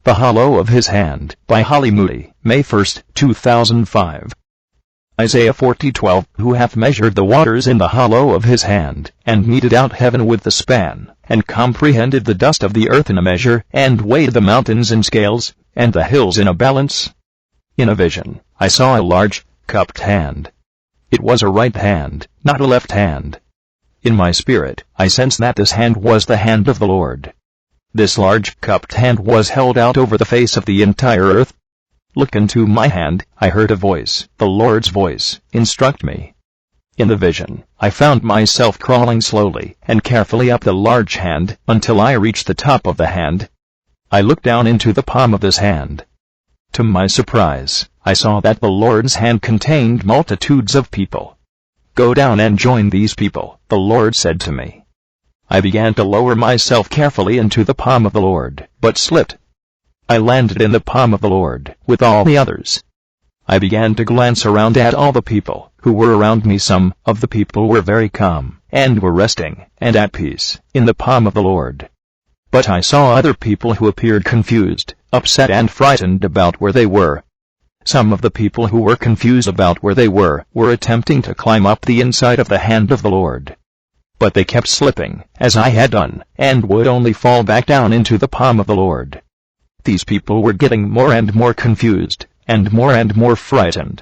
The Hollow of His Hand, by Hollie Moody, May 1, 2005. Isaiah 40:12. Who hath measured the waters in the hollow of his hand, and meted out heaven with the span, and comprehended the dust of the earth in a measure, and weighed the mountains in scales, and the hills in a balance? In a vision, I saw a large, cupped hand. It was a right hand, not a left hand. In my spirit, I sensed that this hand was the hand of the Lord. This large, cupped hand was held out over the face of the entire earth. Look into my hand, I heard a voice, the Lord's voice, instruct me. In the vision, I found myself crawling slowly and carefully up the large hand, until I reached the top of the hand. I looked down into the palm of this hand. To my surprise, I saw that the Lord's hand contained multitudes of people. Go down and join these people, the Lord said to me. I began to lower myself carefully into the palm of the Lord, but slipped. I landed in the palm of the Lord, with all the others. I began to glance around at all the people who were around me. Some of the people were very calm, and were resting, and at peace, in the palm of the Lord. But I saw other people who appeared confused, upset and frightened about where they were. Some of the people who were confused about where they were attempting to climb up the inside of the hand of the Lord. But they kept slipping, as I had done, and would only fall back down into the palm of the Lord. These people were getting more and more confused, and more frightened.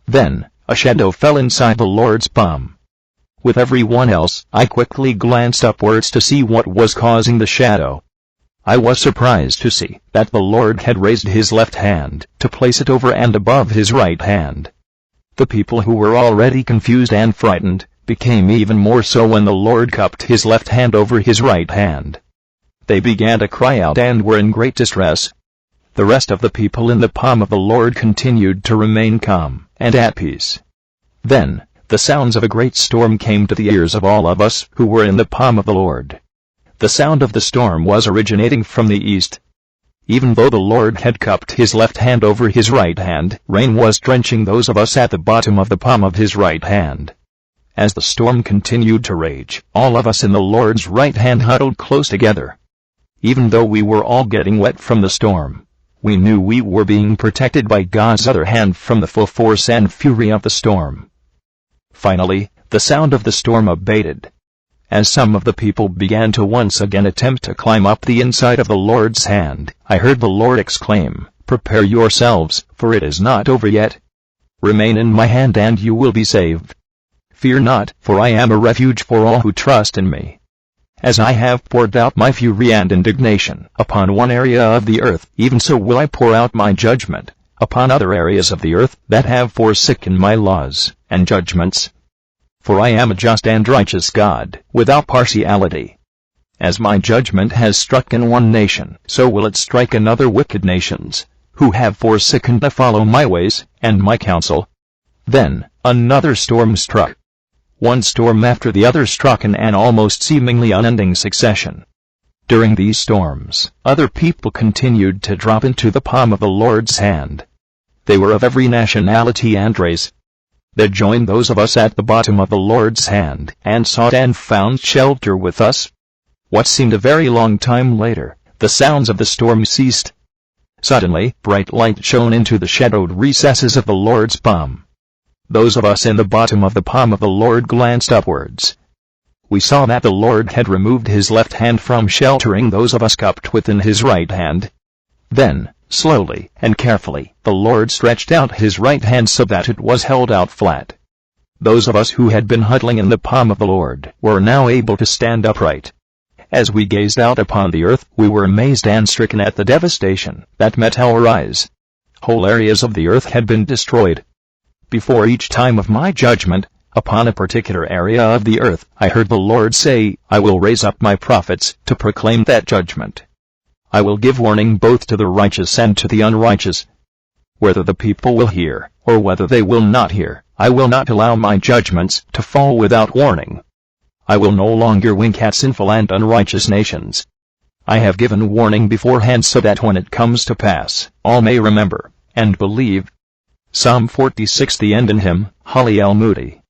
Then, a shadow fell inside the Lord's palm. With everyone else, I quickly glanced upwards to see what was causing the shadow. I was surprised to see that the Lord had raised his left hand to place it over and above his right hand. The people who were already confused and frightened became even more so when the Lord cupped his left hand over his right hand. They began to cry out and were in great distress. The rest of the people in the palm of the Lord continued to remain calm and at peace. Then, the sounds of a great storm came to the ears of all of us who were in the palm of the Lord. The sound of the storm was originating from the east. Even though the Lord had cupped his left hand over his right hand, rain was drenching those of us at the bottom of the palm of his right hand. As the storm continued to rage, all of us in the Lord's right hand huddled close together. Even though we were all getting wet from the storm, we knew we were being protected by God's other hand from the full force and fury of the storm. Finally, the sound of the storm abated. As some of the people began to once again attempt to climb up the inside of the Lord's hand, I heard the Lord exclaim, "Prepare yourselves, for it is not over yet. Remain in my hand and you will be saved. Fear not, for I am a refuge for all who trust in me. As I have poured out my fury and indignation upon one area of the earth, even so will I pour out my judgment upon other areas of the earth that have forsaken my laws and judgments. For I am a just and righteous God, without partiality. As my judgment has struck in one nation, so will it strike in other wicked nations, who have forsaken to follow my ways and my counsel." Then, another storm struck. One storm after the other struck in an almost seemingly unending succession. During these storms, other people continued to drop into the palm of the Lord's hand. They were of every nationality and race. They joined those of us at the bottom of the Lord's hand, and sought and found shelter with us. What seemed a very long time later, the sounds of the storm ceased. Suddenly, bright light shone into the shadowed recesses of the Lord's palm. Those of us in the bottom of the palm of the Lord glanced upwards. We saw that the Lord had removed his left hand from sheltering those of us cupped within his right hand. Then, slowly and carefully, the Lord stretched out his right hand so that it was held out flat. Those of us who had been huddling in the palm of the Lord were now able to stand upright. As we gazed out upon the earth, we were amazed and stricken at the devastation that met our eyes. Whole areas of the earth had been destroyed. Before each time of my judgment upon a particular area of the earth, I heard the Lord say, "I will raise up my prophets to proclaim that judgment. I will give warning both to the righteous and to the unrighteous. Whether the people will hear, or whether they will not hear, I will not allow my judgments to fall without warning. I will no longer wink at sinful and unrighteous nations. I have given warning beforehand so that when it comes to pass, all may remember and believe." Psalm 46. The End. In him, Hollie Moody.